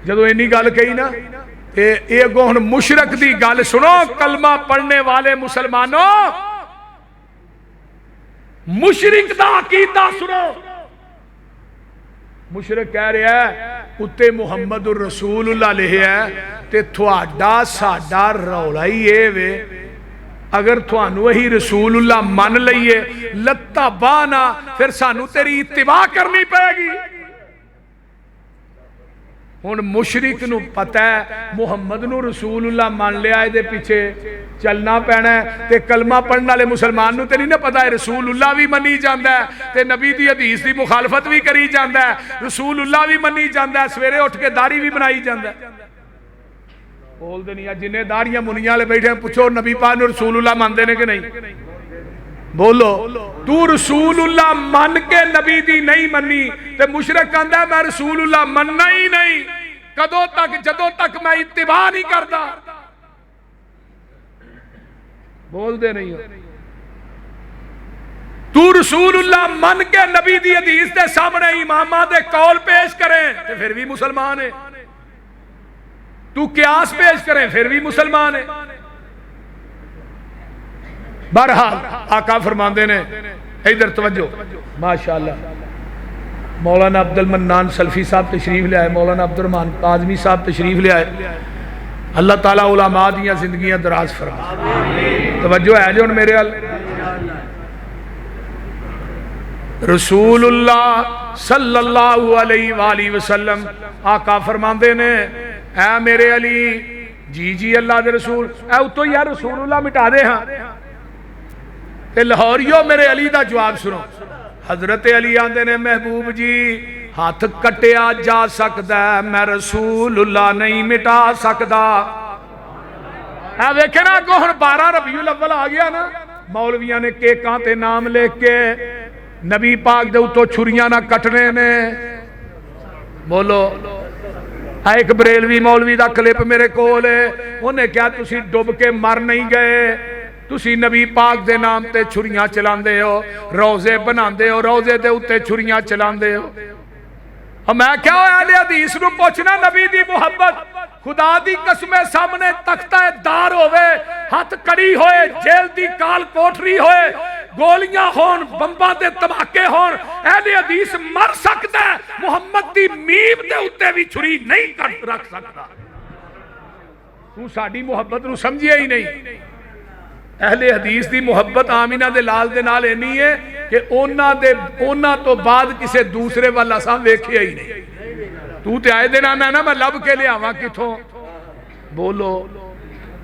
जदों इन्नी गल कही ना ते अगों हुण मुशरक दी गल सुनो। कलमा पढ़ने वाले मुसलमानों, मुशरिक दा अकीदा सुनो। मुशरिक कह रहा है उत्ते मुहम्मदुर रसूलुल्लाह लिखिया है ते तुहाडा साडा रौला ही ये वे, अगर थानू वही रसूलुल्लाह मन लईए लत्ता बाना, फिर सानू तेरी इत्तिबा करनी पड़ेगी। हुण मुशरिक नूं पता है मुहम्मद नूं रसूलुल्लाह मान लिया, इहदे पिछे चलना पैना है। ते कलमा पढ़ने वाले मुसलमान नूं ते नहीं ना पता है रसूलुल्लाह भी मनी जाता है ते नबी दी हदीस की मुखालफत भी करी जाता है, रसूलुल्लाह भी मनी जाता है, सवेरे उठ के दाढ़ी भी बनाई जाता है। बोलते नहीं जिन्हें दाढ़ियां मुनिया वाले बैठे पुछो नबी पाक नूं रसूलुल्लाह मानते ने कि नहीं? बोलो तू रसूलुल्लाह मन के नबी दी नहीं मनी ते मुशरिक कहंदा मैं रसूलुल्लाह मनना ही नहीं। कदों तक? जदों तक मैं इत्तिबा नहीं करता। बोलते नहीं हो। तू रसूलुल्लाह मन के नबी दी हदीस के सामने इमामा दे कौल पेश करें तो फिर भी मुसलमान है, तू कियास पेश करें फिर भी मुसलमान है। बहरहाल आका फरमाते ने, इधर तवज्जो माशाअल्लाह, मौलाना अब्दुल मन्नान सल्फी साहब तशरीफ ले आए, मौलाना अब्दुल रहमान काज़मी साहब तशरीफ ले आए। अल्लाह ताला उलमा दी जिंदगियां दराज फरमाए। तवज्जो है जो मेरे अल रसूलुल्लाह सल्लल्लाहु अलैहि वसल्लम आका फरमाते ने, ऐ मेरे अली जी जी अल्लाह दे रसूल, ऐ उतो यार रसूलुल्लाह मिटा दे। हाँ ते लाहौरियो मेरे अली दा जवाब सुनो। हजरत अली आंदे ने महबूब जी हाथ कटिया जा सकता है, मैं रसूलुल्लाह नहीं मिटा सकता। ऐ वेखे ना अगों हुण 12 रबीउल अव्वल आ गया ना, मौलवियां ने केकां ते नाम लिख के नबी पाक दे उत्तों छुरियां ना कटने ने। बोलो एक बरेलवी मौलवी का क्लिप मेरे कोल है, उन्हें क्या तुसी डुब के मर नहीं गए, तुसी नबी पाक दे नाम ते छुरियां चलाते हो, रोजे बनाते हो, रोजे दे उत्ते छुरियां चलाते हो। मैं क्या अहले हदीस नूं पुछना नबी दी मुहब्बत, खुदा दी कसम सामने तख्ता दार होवे, हथ कड़ी होए, जेल दी काल कोठरी होए, गोलियां होन, बंबां दे धमाके होन, अहले हदीस मर सकता है, मुहम्मद दी मीम दे उत्ते भी छुरी नहीं रख सकता। तू साडी मुहब्बत नूं समझिया ही नहीं। अहले हदीस की मुहब्बत आमिना दे लाल दे नाल इन्नी है कि उन्हां तो बाद किसी दूसरे वाल असां वेखिया ही नहीं। तू ते आए दिन आना ना मैं लब के लियावां किथों। बोलो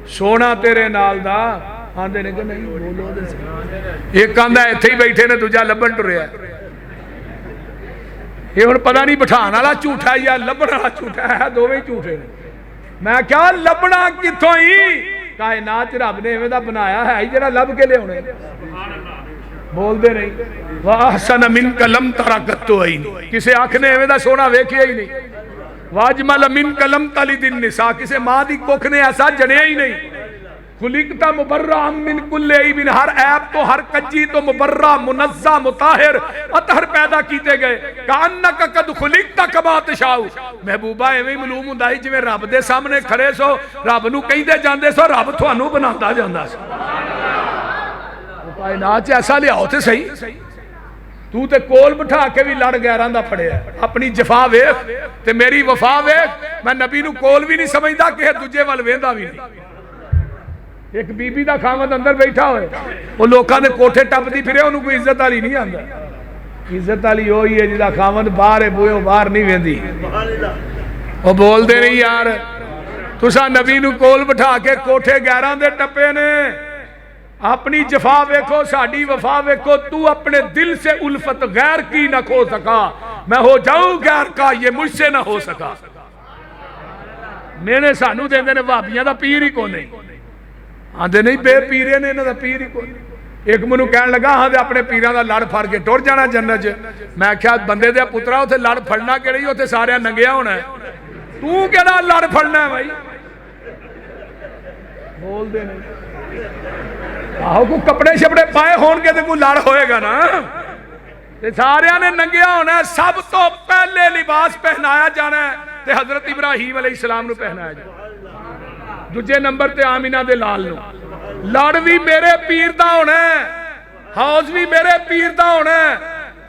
सोना तेरे नाल दा आंदे ने कि नहीं? बोलो एक आंदा इत्थे ही बैठे ने, दूजा लभन टुरिया। ये हुण पता नहीं बिठाण वाला झूठा या लभण वाला झूठा है, दोवें ही झूठे ने। मैं क्या लभना किथों ही, कायनात रब ने इवें दा बनाया है जिहड़ा लभ के लियाउणे। बोलते नहीं वाह सन मिन कलम तरा कत्तो आई नहीं, किसी अख ने इवें दा सोना वेखिया ही नहीं। वाजमल मिन कलम तली दिन निसा, किसी मां दी कुख ने ऐसा जड़िया ही नहीं। खुलिकता मुबर्रा मिन कुल्ले ऐबिन, हर ऐब तो हर कज्जी तो मुबर्रा मुनज़्ज़ा मुताहिर अतहर पैदा कीते गए। कान्नक कद खुलिकता कमा तशाउ, महबूबा एवें मालूम हुंदा है जिवें रब दे सामने खड़े सो, रब नूं कहिंदे जांदे सो, रब तुहानूं बनांदा जांदा सी। कायनात ऐसा लियाओ ते सही। तू ते कोल बिठा के भी लड़ गैरां दा फड़िया, अपनी जफा वेख ते मेरी वफा वेख। मैं नबी नूं कोल भी नहीं समझदा, किसे दूजे वल वेंदा भी नहीं। एक बीबी का खामद अंदर बैठा होए, वो लोगों ने कोठे टपदी फिरे, उन्होंने कोई इज्जत वाली नहीं आंदा। इज्जत वाली वही है जिसका खामद बाहर है, बूहे बाहर नहीं वेंदी। वो बोलते नहीं यार, तुसा नबी नूं कोल बिठा के कोठे 11 दे टप्पे ने। अपनी जफा वेखो, साडी वफा वेखो। तू अपने दिल से उल्फत गैर की न खो सका, मैं हो जाऊं गैर का, ये मुझसे न हो सका। मैंने सानू देंदे ने भाबियां दा पीर ही कोने, आंदे नहीं बे पीरे ने, इन्हां दा पीर ही कोई। एक मैनू कहन लगा हाँ अपने पीरां दा लड़ फड़ के टुर जाना जन्नत च। मैं क्या बंदे दे पुत्रा उत्थे लड़ फड़ना किहड़ी, उत्थे सारियां नंगिया होना है, तू किहड़ा लड़ फड़ना है भाई? बोल दे नहीं। आहो कोई कपड़े शपड़े पाए होणगे ते कोई लड़ होएगा ना, ते सारियां ने नंगिया होना है। सब तो पहले लिबास पहनाया जाना है ते हजरत इब्राहीम अलैहिस्सलाम नूं पहनाया जाना, दूजे नंबर ते आमिना दे लाल नूं। लड़ भी मेरे पीर दा होना है, हौज भी मेरे पीर दा होना है,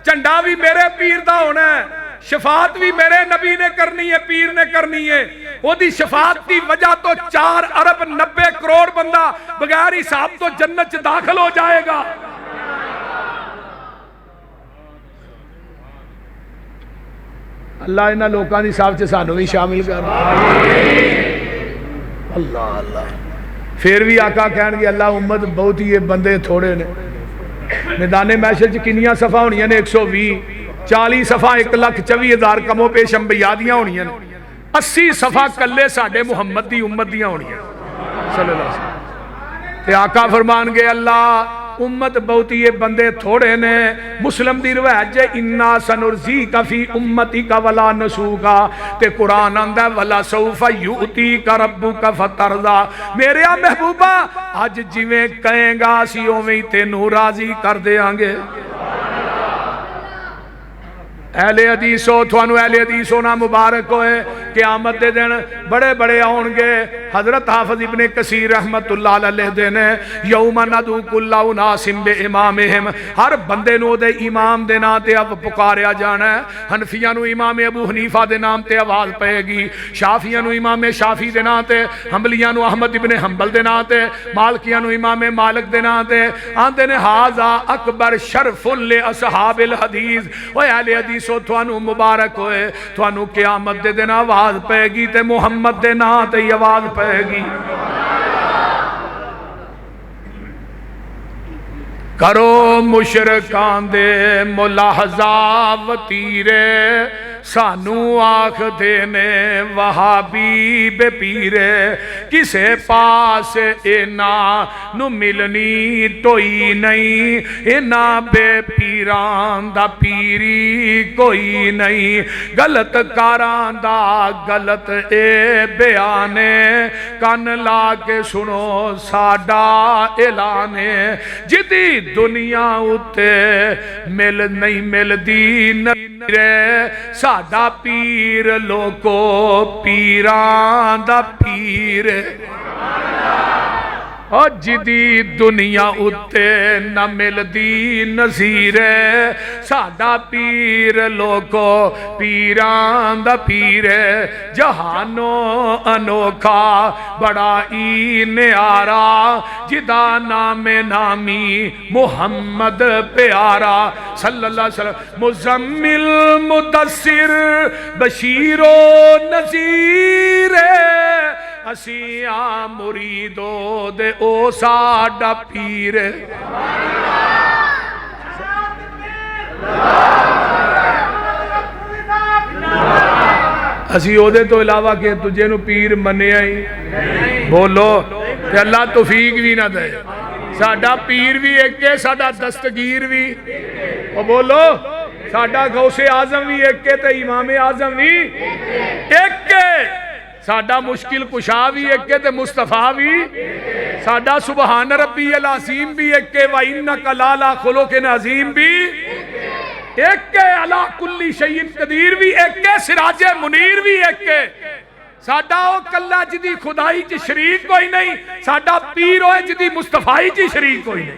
झंडा भी मेरे पीर दा होना है, शफात भी मेरे नबी ने करनी है, पीर ने करनी है। ओदी शफात की वजह तो 4 अरब 90 करोड़ बंदा बगैर हिसाब तो जन्नत च दाखिल हो जाएगा। अल्लाह इन्हां लोगों की साहब च सानू भी शामिल कर। अल्लाह अल्लाह। फिर भी आका कह अल्लाह उम्मत बहुत ही है, बंदे थोड़े ने। मैदान महशर च किनियां सफ़ा होनियां ने? 120। 40 सफ़ा 1,24,000 कमो पेश अंबिया दियां होनियां ने। 80 सफ़ा कल्ले साडे मुहम्मद दी उम्मत दियां होनियां सल्लल्लाहु अलैहि वसल्लम। ते आका फरमान गए अल्लाह उम्मत बहुत ही बंदे थोड़े ने। मुस्लिम दी रिवायत जे इन्ना सनुरजी कफी उम्मती का वला नसूगा, ते कुरान आंदा वला सौफा युती का रब्बू का फतरदा। मेरे महबूबा अज जिवें कहेगा असी उवें तेनू राजी कर देंगे। अहले हदीसो थानू अहले हदीसो ना मुबारक होए। क़यामत दे दिन बड़े बड़े आउणगे। हजरत हाफिज इब्ने कसीर रहमतुल्लाह अलैह दे ने यौमा नदू कुल्ला उनासिम बि इमामिहिम, हर बंदे नू ओदे इमाम दे नाम ते अब पुकारिया जाना है। हनफिया नू इमाम अबू हनीफा दे नाम ते आवाज़ पेगी, शाफिया नू इमाम शाफी दे नाम ते, हंबलिया नू अहमद इब्ने हंबल दे नाम ते, मालकिया नू इमाम मालिक दे नाम ते। आंदे ने हाजा अकबर शरफुल ले असहाबिल हदीस। ओए अहले हदीस सो थानू मुबारक होए, थानू क़यामत दे दिन आवाज़ पेगी ते मुहम्मद दे नाम ते आवाज़ पेगी। करो मुशरकां दे मुलाहजा वतीरे, सानू आखदे ने वहाबी बेपीरे। किसे पास इना नू मिलनी टोई नहीं, इना बेपीरां दा पीरी कोई नहीं। गलत कारां दा गलत ए बयाने, कन ला के सुनो साडा ऐलाने। जिदी दुनिया उत्ते मिल नहीं मिलदी रे, साडा पीर लोको पीरां दा पीर। और जिदी दुनिया उत्ते न मिलदी नज़ीर, साडा पीर लोको पीरां दा पीर। जहानो अनोखा बड़ा ई न्यारा, जिदा नामे नामी मुहम्मद प्यारा सल्लल्लाहु अलैहि वसल्लम। मुज़म्मिल मुदस्सिर बशीरो नज़ीर, असिया मुरीदो दे ओ साडा पीर। असी ओदे तो इलावा के तुझे नू पीर मन्निया ही। बोलो ते अल्लाह तौफीक भी ना दे। साडा पीर भी एक है, साडा दस्तगीर भी। और बोलो साडा गौसे आजम भी एक है, ते इमाम आजम भी एक है। साडा मुश्किल कुशा भी एक है, ते मुस्तफा भी। साडा सुबहान रब्बी अल अज़ीम भी एक है, व इन्नका लाला खुलुक़िन अज़ीम भी एक है। अला कुल्ली शैइन कदीर भी एक है, सिराजे मुनीर भी एक है। साडा ओ कल्ला जिदी खुदाई च शरीक कोई नहीं, साडा पीर होए जिदी मुस्तफाई च शरीक कोई नहीं।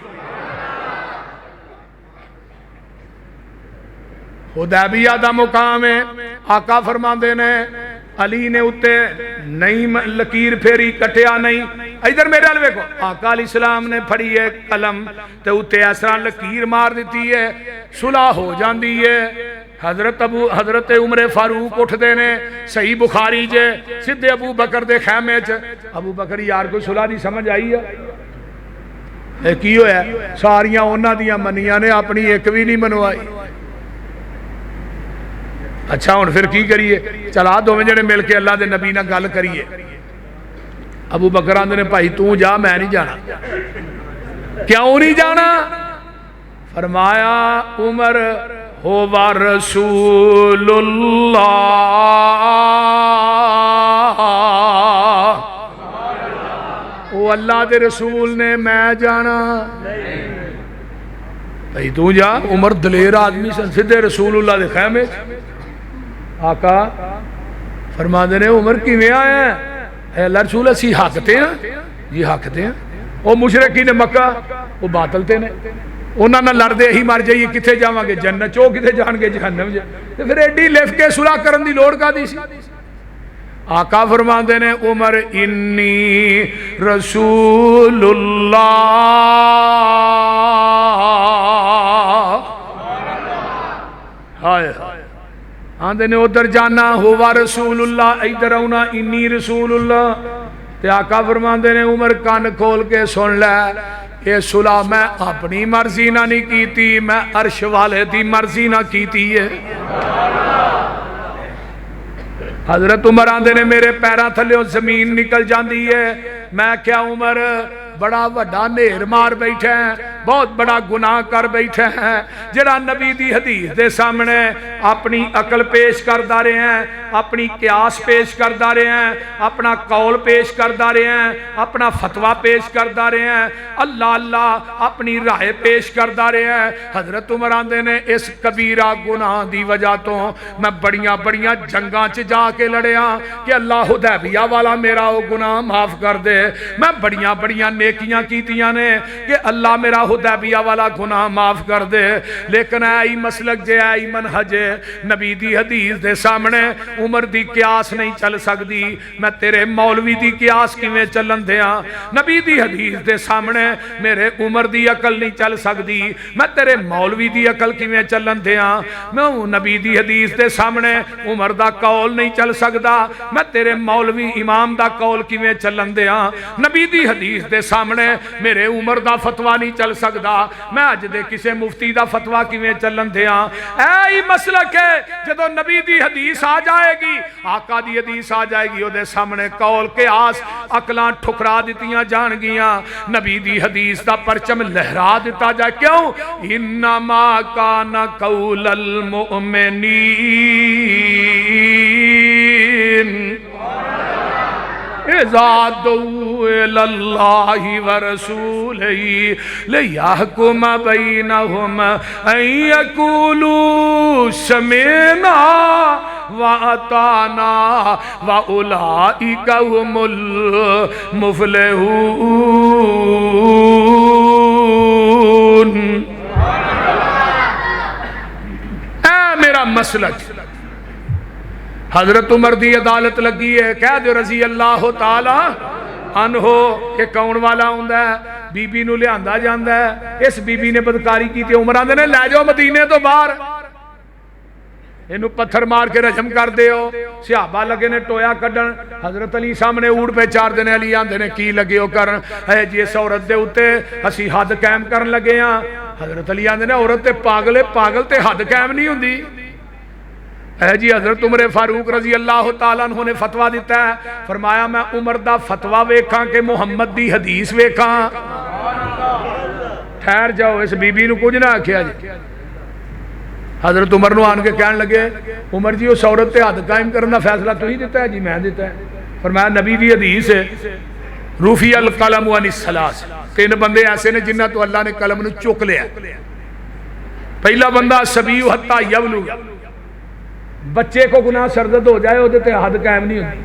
हुदैबिया दा मुकाम है। आका फरमांदे ने अली ने उत्ते नहीं लकीर फेरी, कटिया नहीं। इधर मेरे वाल वेखो, आका अलैहिस्सलाम ने फड़ी है कलम ते उत्ते इस तरह लकीर मार दी है, सुलह हो जाती है। हजरत उमर फारूक उठते ने, सही बुखारी जे सीधे अबू बकर दे खैमे च। अबू बकर यार कोई सुलह नहीं समझ आई है, की होया? सारियां उन्हां दियां मनियां ने, अपनी एक भी नहीं मनवाई। अच्छा हुण फिर की करिए? चला दोवें जने मिल के अल्लाह दे नबी नाल गल करिए। अबू बकर आंदे ने भाई तू जा, मैं नहीं जाना। क्यों नहीं जाना? फरमाया उमर हो व रसूलुल्लाह, ओ अल्लाह दे रसूल ने, मैं जाना भाई तू जा। उमर दलेर आदमी सन, सीधे रसूलुल्लाह दे खैमे। आका फरमाते ने उमर किवें आया? अल्लाह रसूल असी हकते हैं जी, हकते हैं। वो मुशरकी ने मक्का वो बातलते ने, उन्होंने लड़ते ही मर जाइए, कितने जावांगे? जन्नत चो, कितने जाएंगे जहन्नम च। फिर एडी लिफ के सुलह करने की लोड़ कादी सी? आका फरमाते ने उमर इन्नी रसूलुल्लाह, हाय आंदे ने उधर जाना हुवा रसूलुल्लाह, इधर आना इन्नी रसूलुल्लाह। ते आका फरमांदे ने उमर कान खोल के सुन लै, ये सुलह मैं अपनी मर्जी ना नहीं कीती, मैं अर्श वाले दी मर्जी ना कीती है। हजरत उमर आंदे ने मेरे पैरों थल्ले जमीन निकल जाती है। मैं क्या उमर बड़ा वड्डा नेर मार बैठा है, बहुत बड़ा गुनाह कर बैठा है, जरा नबी दी हदीस दे सामने अपनी अकल पेश करदा रहे हैं, अपनी क्यास पेश करदा रहे हैं, अपना कौल पेश करदा रहे हैं, अपना फतवा पेश करदा रहे हैं, अल्लाह अल्लाह अपनी राय पेश करदा रहे हैं। हजरत उमर आंदे ने इस कबीरा गुनाह दी वजह तो मैं बड़ियां बड़ियां जंगां च जाके लड़िया कि अल्लाह हुदैबिया वाला मेरा वो गुनाह माफ कर दे। मैं बड़ियां बड़ियां नेकियां कीतियां ने कि अल्लाह मेरा हुदैबिया वाला गुनाह माफ कर दे, लेकिन आई मसलक जे आई मनहज नबी दी हदीस दे सामने उमर दी क्यास नहीं चल सकती। मैं तेरे मौलवी दी क्यास किवें चलन दिया? नबी दी हदीस दे सामने मेरे उमर दी अकल नहीं चल सकती, मैं तेरे मौलवी दी अकल किवें चलन दिया? मैं नबी दी हदीस दे सामने उमर दा कौल नहीं चल सकता, मैं तेरे मौलवी इमाम दा कौल किवें चलन दिया? नबी दी हदीस दे सामने मेरे उमर दा फतवा नहीं चल सकता, मैं अज दे किसे मुफ्ती दा फतवा किवें चलन दिया? ऐ मसलक है जदों नबी दी हदीस आ जाएगी, आका दी हदीस आ जाएगी, ओदे सामने कौल के आस अकलां ठुकरा दित्तियां जाणगियां, नबी दी हदीस दा परचम लहरा दिता जाए। क्यों? इन्नमा काना कौलल मुमिनीन इज़ादुल्लाहि व रसूलिही लियहकुम बैनहुम अन यक़ूलू समिअना व अताना व उलाइका हुमुल मुफ़लिहून। ऐ मेरा मसलक। हजरत उमर दी अदालत लगी है, कह दो रजी अल्लाह तआला अन्हो कि कौन वाला हुंदा है? बीबी नूं लियांदा जांदा है, इस बीबी ने बदकारी की, उमर आंदे ने लै जाओ मदीने तो बाहर, इनू पत्थर मार के रजम कर दिओ। सहाबा लगे ने टोया कड्डन, हजरत अली सामने ऊड़ पे चार दिन अली आंदे ने की लगे हो करन, है जी इस औरत दे उत्ते असी हद कायम करन लगे हां। हजरत अली आंदे ने औरत ते पागल है, पागल ते हद कायम नहीं हुंदी। है जी हजरत उमर फारूक रजी अल्लाह तआला अन्हु ने फतवा दिता है, फरमाया मैं उमर दा फतवा वेखा कि मुहम्मद दी हदीस वेखा? ठहर जाओ, इस बीबी नूं कुछ ना आखिया जी। हजरत उमर नूं आन के कहन लगे, उमर जी उस औरत ते हद कायम करने का फैसला तुसीं दिता है? जी मैं दिता है। फरमाया नबी दी हदीस है रूफी अल कलम अनिस सलास, तीन बंदे ऐसे ने जिन्हां तो अल्लाह ने कलम नूं चुक लिया। पहला बंदा सबीउ हत्ता यबलू, बच्चे को गुनाह सरदद हो जाए उहदे ते हद कायम नहीं होती।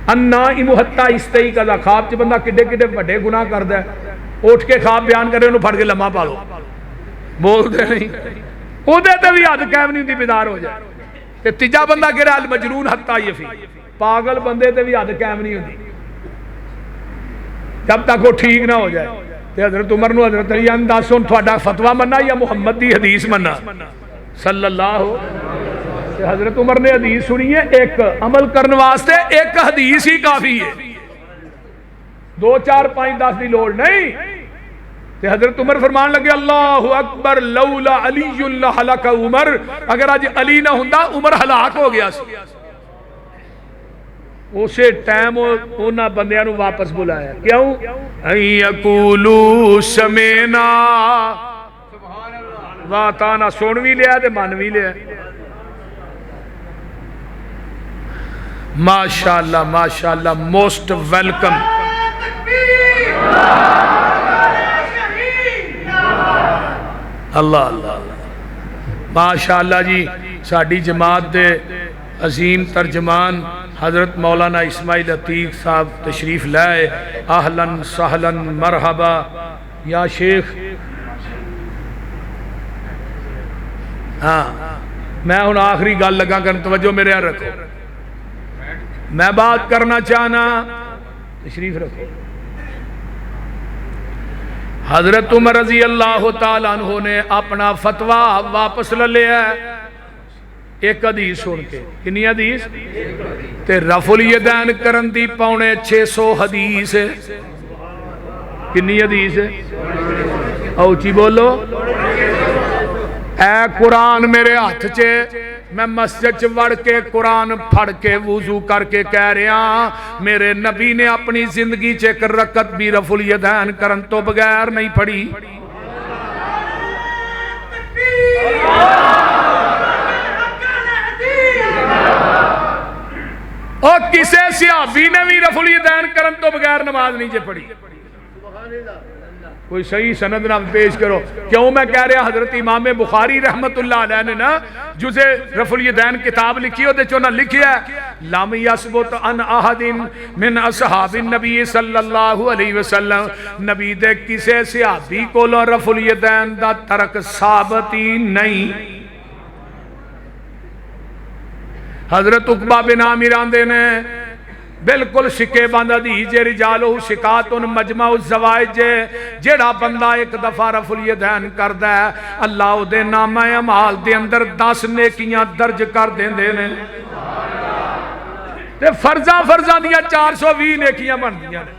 अन्ना इमुहत्ता इस्तई कदा, खाब च बंदा किड्डे किड्डे वड्डे गुनाह करदा है, उठ के खाब बयान करे उन्होंने फड़ के लम्मा पा लो, बोलते नहीं, उहदे ते भी हद कायम नहीं होती, बेदार हो जाए। ते तीजा बंदा किहड़ा? अल मजनून हत्ता यफी, पागल बंदे ते भी हद कायम नहीं होती जब तक वो ठीक ना हो जाए। ते हजरत उमर नूं हजरत अली आंदा दस हुण तुहाडा फतवा मन्ना या मुहम्मद दी हदीस मन्ना? सल्लल्लाहु। हजरत उमर ने हदीस सुनी है, एक अमल करने वास्ते एक हदीस ही काफी है, 2 4 5 10 की लोड़ नहीं। ते हजरत उमर फरमान लगे अल्लाहु अकबर लौला अली लहलक उमर, अगर अज अली ना हुंदा उमर हलाक हो गया सी। उसे टाइम उन्हां बंदियां नूं वापस बुलाया, क्यों? यकूलू समेना वाह ताना, सुन भी लिया ते मन भी लिया। माशाअल्लाह माशाअल्लाह, मोस्ट वेलकम। अल्लाह अल्लाह माशाअल्लाह जी। साडी जमात दे अजीम तर्जमान हजरत मौलाना इस्माइल अतीक साहब तशरीफ लाए। आहलन सहलन मरहबा या शेख। हाँ मैं हुण आखिरी गल लगा कर, तवज्जो मेरे यहाँ रखो, मैं बात करना चाहना, तशरीफ रखो। हजरत उमर रजी अल्लाह तआला अन्हु ने अपना फतवा वापस ले लिया। एक हदीस सुन के, कितनी हदीस? ते रफुल यदैन करन दी पौने 600 हदीस। कितनी हदीस? औची बोलो। ऐ कुरान मेरे हाथ च, मैं मस्जिद च वड़ के कुरान फड़ के वुजू करके कह रहा, मेरे नबी ने अपनी जिंदगी च एक रकत भी रफुल यदैन करन तो बगैर नहीं पढ़ी। और किसी सहाबी ने भी रफुल यदैन करन तो बगैर नमाज नहीं जे पढ़ी। कोई सही सनद ना पेश करो। क्यों मैं कह रहा, हजरत इमाम बुखारी रहमतुल्लाह अलैह ने ना जुज़े रफुल यदैन किताब लिखी, ओदे चो ना लिखिया लम यसबुत अन अहदिन मिन असहाबिन नबी सल्लल्लाहु अलैहि वसल्लम, नबी दे किसे सहाबी कोलों रफुल यदैन दा तरक साबित ही नहीं। हजरत उकबा बिन आमिर आंदे ने बिल्कुल शिके बंद हदीस जे रिजालो शिकातुन मजमा उस जवाइज जे, जेड़ा बंदा एक दफा रफुल यदैन करदा है, अल्लाह उहदे नामा अमाल दे अंदर 10 नेकियां दर्ज कर देंदे ने, ते फर्जा फर्जा दियां 420 नेकियां बनदियां ने,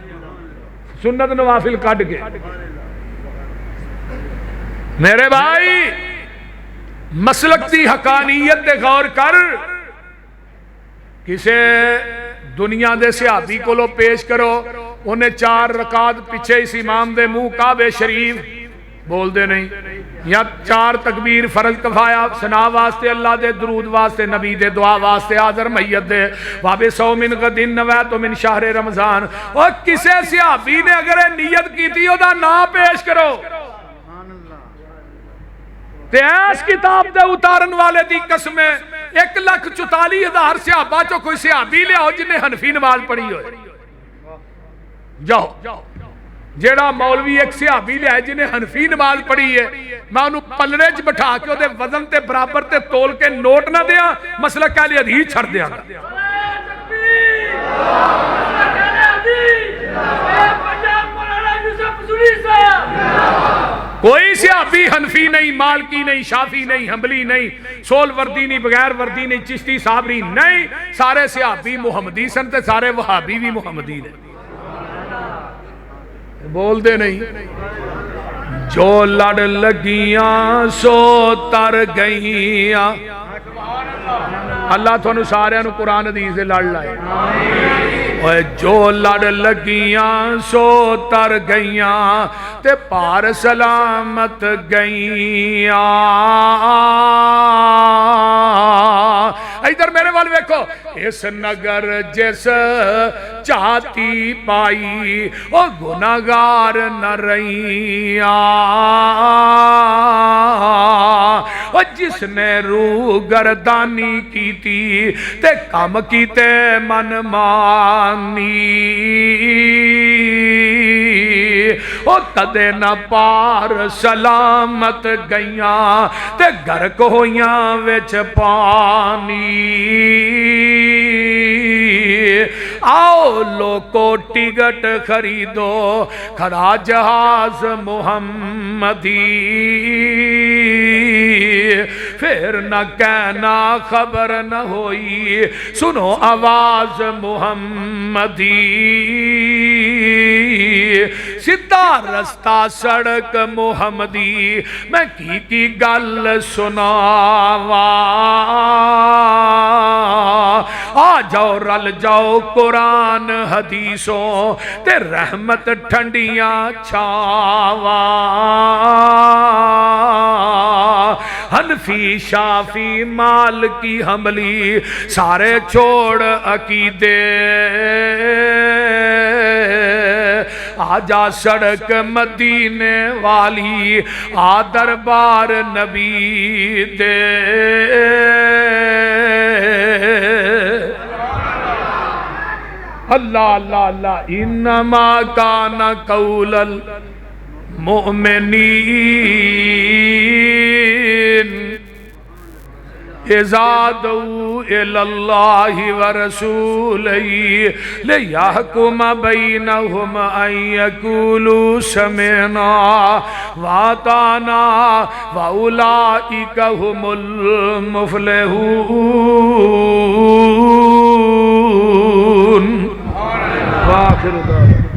सुन्नत नवाफिल कट के। मेरे भाई मसलक दी हकानियत ते गौर कर। किसे दुनिया दे सहाबी कोलो पेश करो, उन्हें 4 रकात पीछे इस इमाम दे मुंह काबे शरीफ बोलते नहीं, या 4 तकबीर फर्ज कफाया सना वास्ते, अल्लाह दे दरूद वास्ते, नबी दे दुआ वास्ते, आदर मैयत दे वाबे 100 मिन गदिन नवै तो मिन शाहरे रमजान। और किसे सहाबी ने अगर नियत की थी ओदा नाम पेश करो, इस किताब दे उतारन वाले दी कसम 1,44,000 सहाबा चो कोई सहाबी लियाओ जिन्हें हनफी नमाज पढ़ी हो। जाओ जेड़ा मौलवी एक सहाबी लिया जिन्हें हनफी नमाज पढ़ी है, मैं उन्होंने पलड़े च बिठा के ओदे वजन ते बराबर ते तोल के नोट ना दिया, मसलक कहले हदीस छड़ दिया। कोई सहाबी हनफी नहीं, मालकी नहीं, शाफी नहीं, हंबली नहीं, सोल वर्दी नहीं, बगैर वर्दी नहीं, चिश्ती साबरी नहीं, सारे सहाबी मुहम्मदी सन ते सारे वहाबी भी मुहम्मदी ने। बोलते नहीं। जो लड़ लगियां सो तर गईयां। अल्लाह तुहानू सारियां नू कुरान हदीस दे लड़ लाए। जो लड़ लगियां सो तर गईयां ते पार सलामत गईयां। इधर मेरे वाल वेखो, इस नगर जिस चाहती पाई ओ गुनाहगार न रहिया, ओ जिसने रूह गर्दानी की थी ते कम कीते मन मानी, ओ कदे न पार सलामत गईयां ते गर्क होइयां विच पानी। आओ लोको टिकट खरीदो खड़ा जहाज मुहम्मदी, फिर न कहना खबर न होई सुनो आवाज मुहम्मदी। सीधा रस्ता सड़क मुहम्मदी, मैं की गल सुनावा। आ जाओ रल जाओ कुरान हदीसों ते रहमत ठंडियां छावा। हनफी शाफी मालकी हंबली सारे छोड़ अकीदे, आजा सड़क मदीने वाली आ दरबार नबी दे। अल्लाह अल्लाह अल्लाह। इन्नमा काना कौलल मोमिनीन इज़ादू इलल्लाहि व रसूलिही लियहकुम बैनहुम अन यक़ूलू समिअना व अताना व उलाइका हुमुल मुफ़्लिहून।